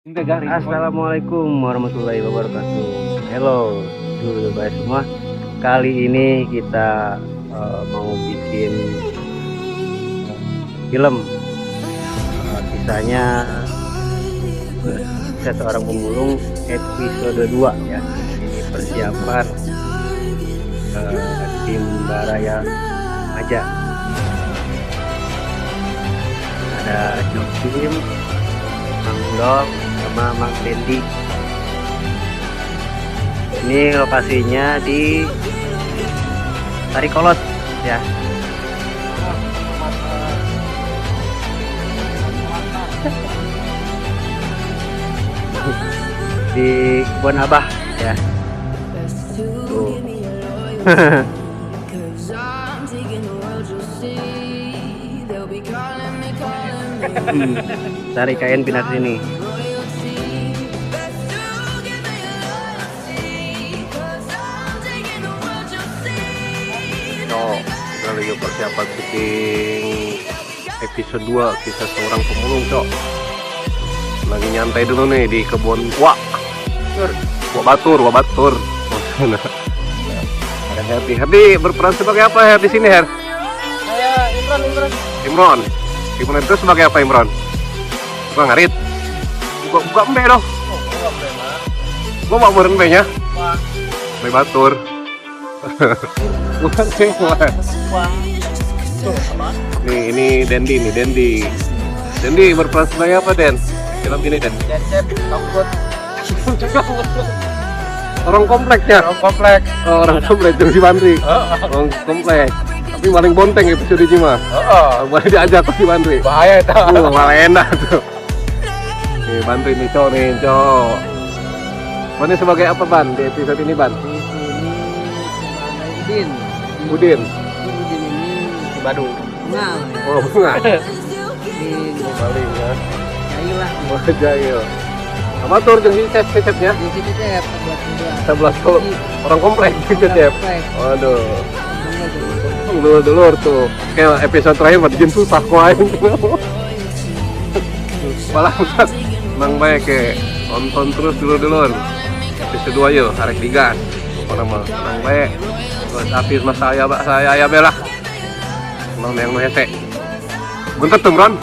Assalamualaikum warahmatullahi wabarakatuh. Hello, dulu guys semua. Kali ini kita mau bikin film. Kisahnya seorang pemulung episode 2 ya. Ini persiapan tim Baraya Maja. Ada Jokim, Mang Dong, sama Mang Dendi. Ini lokasinya di Tarikolot ya. Di Kebun Abah ya. Tuh. Cari kain pindah sini. Kita lagi persiapan syuting episode 2 kisah seorang pemulung, Cok. Lagi nyantai dulu nih di kebun Wak Batur. Ada Herdi berperan sebagai apa Her di sini, Her? Saya Imron itu sebagai apa, Imron? Buka ngarit? Buka embe dong. Gua mau meureun embe nya. Embe batur. Bukan sih, nih ini Dendi berperan sebagai apa, Den? Film ini, Den? Cecep, takut. Orang kompleknya? Orang komplek terus si Bandri. Orang komplek. Tapi paling bonteng episode ini mah. Boleh diajak ke si Bandri. Bahaya itu. Malah enak tuh. Nih Bandri nih, Cok. Mana sebagai apa, Ban, di episode ini, Ban? Di sini Udin. Udin ini di Badung. Oh, bunga. Di Paling ya. Jail lah. Oh, Jail. Amatur jeung si Cecep-nya. Di situ Cecep 11 kalau orang komplek Cecep. Waduh. Dulur tuh. Kayak episode terakhir bikin susah kok aing. Malah Mang bae ke nonton terus dulur. Episode 2 yuk, arek digas. Apa nama? Mang bae. Terus habis mas saya belah. Mang yang hese. Bentar tuh, Bron.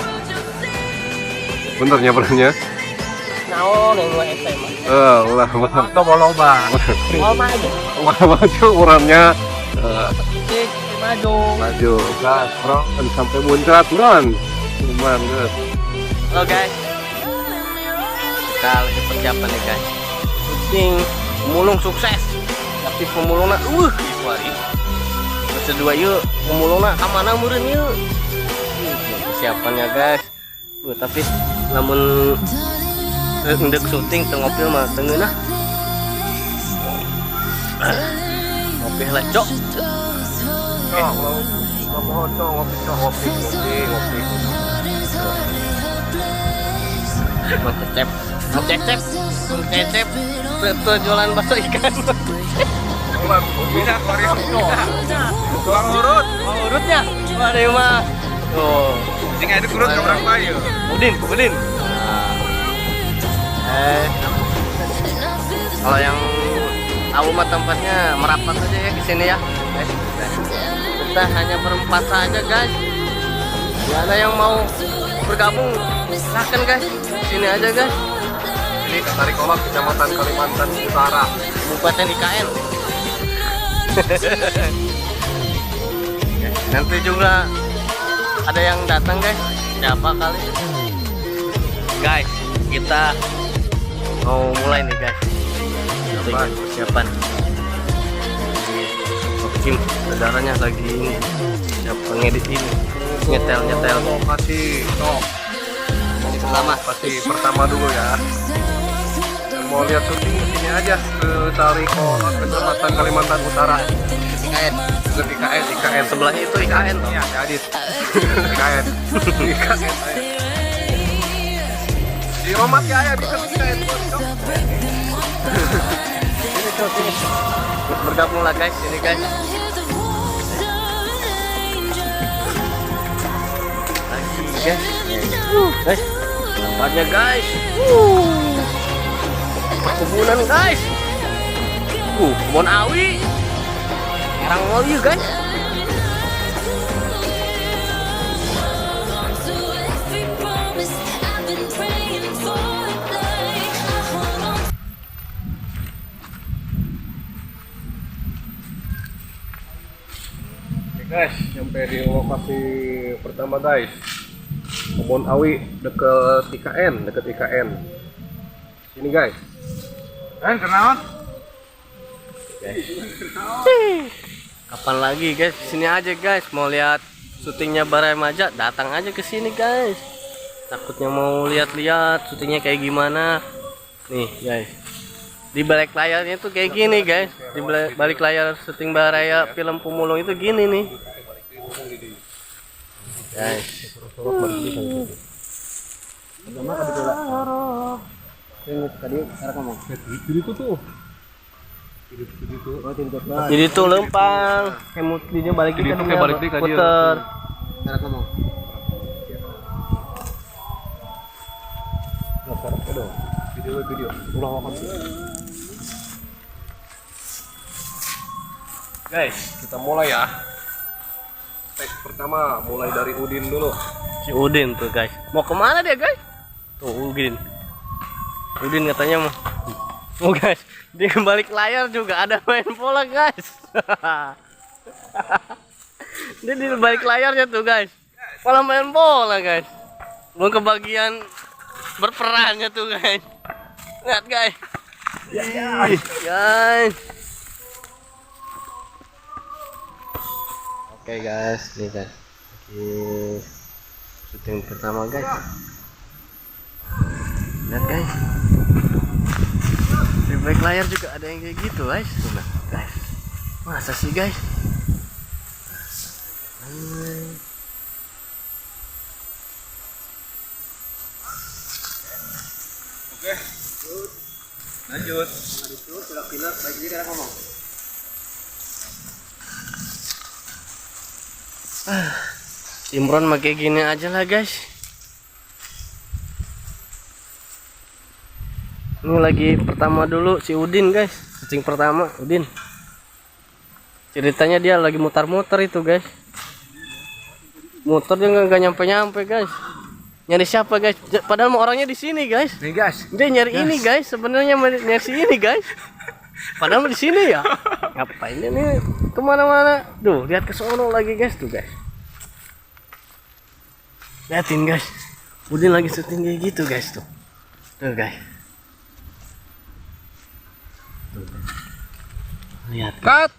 Bentarnya benernya. Naon yang 2 SMA. Ulah. Loba. Mau maju. Maju orangnya. Maju. Gas, Bron, sampai muncrat, Bron. Cuman, guys. Halo guys. Kita lagi persiapan nih guys. Syuting pemulung sukses. Tapi pemulungna itu hari. Terus kedua yuk pemulungna kamana meureun yuk. Persiapannya guys. Tapi namun ndek syuting teu ngopil mah teu ngeunah. Ngopi lah, Cok. Ngopi. Cecep, betul jualan bakso ikan. Bisa Tukang urutnya. Waduh mah. Tuh. Sing ada kurut ke berapa ya? Udin. Kalau yang tahu mah tempatnya merapat aja ya ke sini ya. Kita hanya berempat saja guys. Gak ada yang mau bergabung, silahkan guys. Sini aja guys. Ini Tarikolot, Kecamatan Kalimantan Utara, Kabupaten IKN. Nanti juga ada yang datang guys. Siapa kali? Guys, kita mau mulai nih guys. Persiapan. Tim saudaranya lagi ini siapa ngedit ini, nyetel. Pasti pertama dulu ya. Mau lihat syuting sini aja ke Tarikolot, Kecamatan Kalimantan Utara. IKN. Sebelahnya itu IKN. Iya, Adit. IKN. Di Romat ya di IKN. Bergabung lah guys, ini guys. Lagi guys. Guys. tempatnya guys. Perkebunan guys. Kebun awi. Erang loyu guys. Guys, sampai di lokasi pertama guys, kebun awi deket IKN. Sini guys. Kenalan? Kapan lagi guys? Sini aja guys. Mau lihat syutingnya Baremaja, datang aja ke sini guys. Takutnya mau lihat-lihat syutingnya kayak gimana. Nih guys. Di balik layarnya tuh kayak gini guys. Di balik layar syuting Baraya film Pemulung itu gini nih. Guys. Jadi tuh lempang. Dia balik Jadi itu kayak balik ke dia. Puter. Video. Ulang guys, kita mulai ya. Tag pertama mulai dari Udin dulu. Si Udin tuh guys. Mau kemana dia guys? Tuh Udin. Udin katanya mau guys. Di balik layar juga ada main bola guys. Dia di balik layarnya tuh guys. Malah main bola guys. Belum kebagian berperannya tuh guys. Lihat guys. Guys. Oke guys, nih guys. Oke. Syuting pertama guys. Lihat guys. Di balik layar juga ada yang kayak gitu guys. Tuh nah, guys. Masa sih guys? Oke. Lanjut. Imron pakai gini aja lah guys. Ini lagi pertama dulu si Udin guys. Syuting pertama Udin. Ceritanya dia lagi mutar-mutar itu guys. Muter dia nggak nyampe-nyampe guys. Nyari siapa guys? Padahal mau orangnya di sini guys. Nih guys. Dia nyari ini guys. Sebenarnya nyari si ini guys. Padahal di sini ya. Ngapain dia nih kemana-mana? Duh, lihat ke sono lagi guys tuh guys. Liatin guys. Udin lagi syuting kayak gitu guys tuh. Tuh guys. Tuh, guys. Lihat. Cut.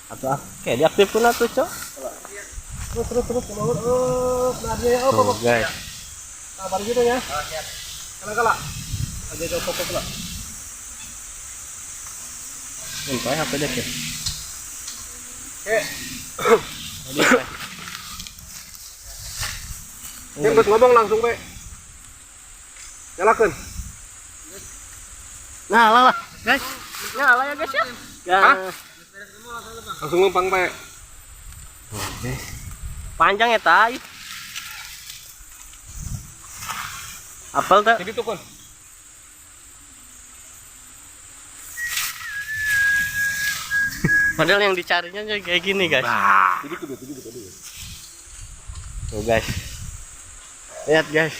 Atau kayak diaktifkan tuh cok. Terus nah Guys. Sabar gitu ya. Kala aja coba fokus lah. Ini HP deh ya. Oke. Oke, ngomong langsung pe. Nyalakan. Nyala lah guys. Nyala ya guys ya. Hah? Langsung numpang pe. Oke. Panjang ya tai. Apel tuh. Jadi tuh kon. Padahal yang dicarinya kayak gini guys. Jadi tuh. Tuh guys. Lihat guys.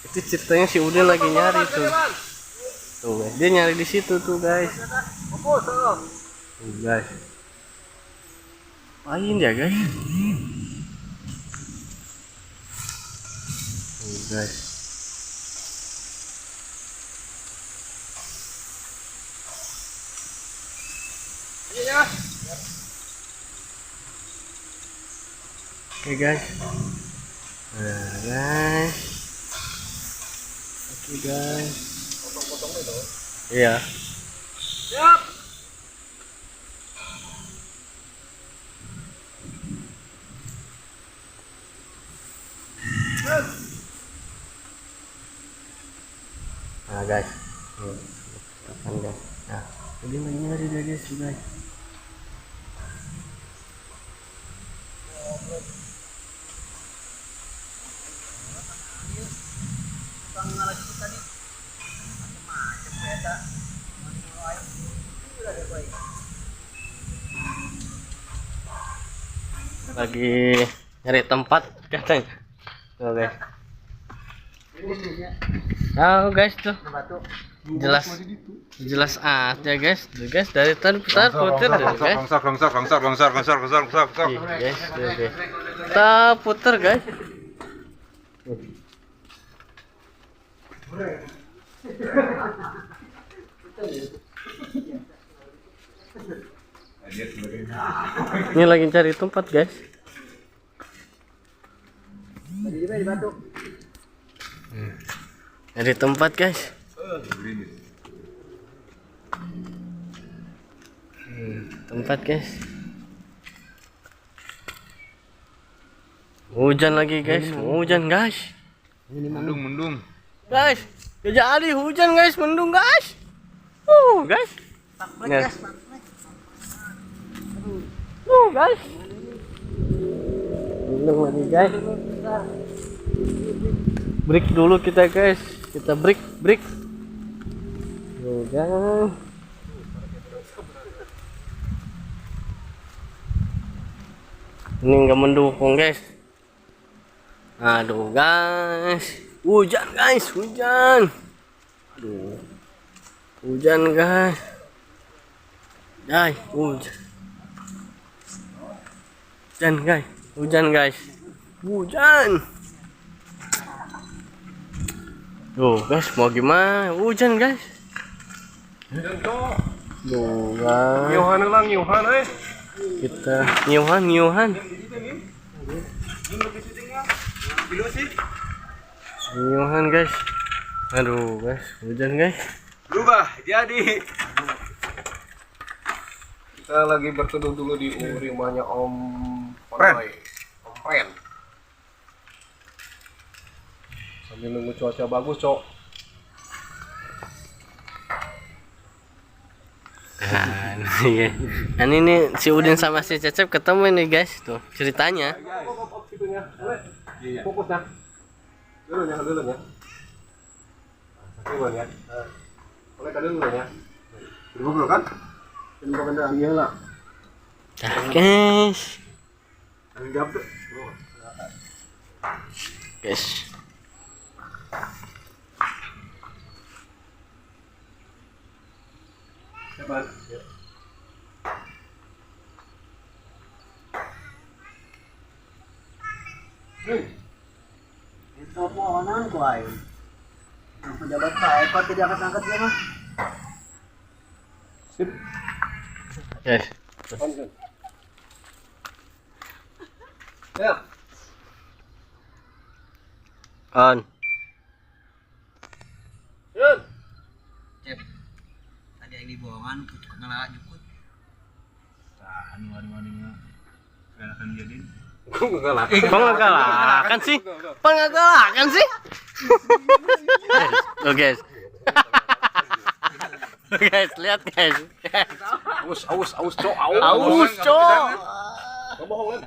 Itu ceritanya si Udin lagi nyari tuh. Tuh guys. Dia nyari di situ tuh guys. Tuh guys. Main ya guys. Tuh guys. Oke guys. Nah guys. Oke guys. Potong-potong itu. Iya. Siap. Nah guys. Kapan guys? Nah. Ini nyari dia guys. Lagi nyari tempat katanya. Tuh guys. Tahu guys tuh. Jelas aja guys. Tuh guys dari tadi putar putar guys. Longsor. Guys, tuh guys. Kita putar guys. Ini lagi cari tempat guys. Cari tempat guys. Tempat guys. Hujan lagi guys. Hujan guys. Mendung. Guys, jadi hujan guys, mendung guys. Guys. Guys. Guys. Mendung lagi guys. Break dulu kita guys. Kita break. Udah. Ini nggak mendukung guys. Aduh guys. Hujan guys, hujan. Aduh. Hujan guys. Hujan guys. Tuh guys, mau gimana? Hujan guys. Tuh guys. Ngiuhan Kita nyiuhan. Nyiuhan guys. Aduh guys, hujan guys. Berubah jadi. Kita lagi berteduh dulu di rumahnya Om Pren. Sambil nunggu cuaca bagus, Cok. Nah, ini si Udin sama si Cecep ketemu nih guys, tuh ceritanya. Fokus ya. Dulu ya. Dulu ya. Oleh dulu ya. Dulu kan? Iya lah. Guys. Itu pohonan ku ay. Ang pejabat Pak Eko tidak angkat dia mah. Sip. Guys. Ya. On. Yun. Cep. Tadi yang dibohongan putuk ngelala jukut. Anu. Enggak akan jadi. Pengagalakan sih. Tuh guys. Guys, lihat guys. Aus, Cok. Aus, Cok. Ngomong